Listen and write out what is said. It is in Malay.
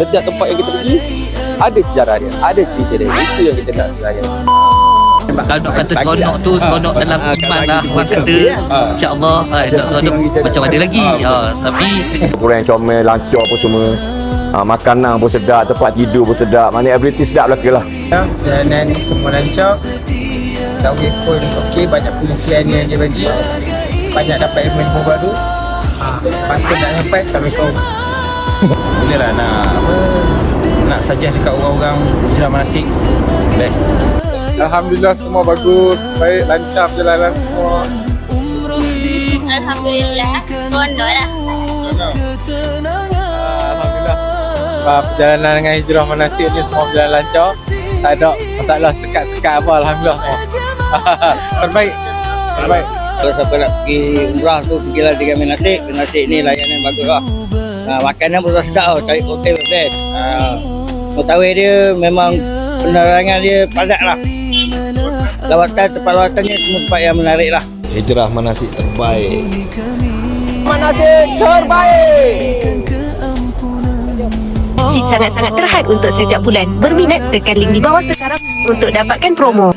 setiap tempat yang kita pergi ada sejarah dia, ada cerita dia. Itu yang kita nak sebenarnya. Kalau nak kata seronok tu, seronok dalam iman lah. Orang kata insyaAllah nak seronok macam ada lagi. Tapi kurang comel, lancar apa semua. Makanan pun sedap, tempat tidur pun sedap. Mana everything sedap belaka lah. Jalanan semua lancar. Tahu pun okey, banyak perisian yang dia bagi. Banyak dapat ilmu baru. Lepas tu nak sampai Assalamualaikum. Boleh lah nak suggest dekat orang-orang hijrah manasik. Best. Alhamdulillah semua bagus, baik, lancar perjalanan semua. Alhamdulillah, seronok lah. Alhamdulillah. Perjalanan dengan hijrah manasik ni semua berjalan lancar. Tak ada masalah sekat-sekat apa, alhamdulillah. Terbaik. Kalau siapa nak pergi umrah tu, pergilah dengan manasik. Manasik ni layanan bagus lah. Makanan pun sedap tau, cari hotel best. Mengetahui dia memang penerangan dia padat lah. Tempat lawatannya semua tempat yang menarik lah. Hijrah manasik terbaik. Manasik terbaik. Seat sangat-sangat terhad untuk setiap bulan. Berminat tekan link di bawah sekarang untuk dapatkan promo.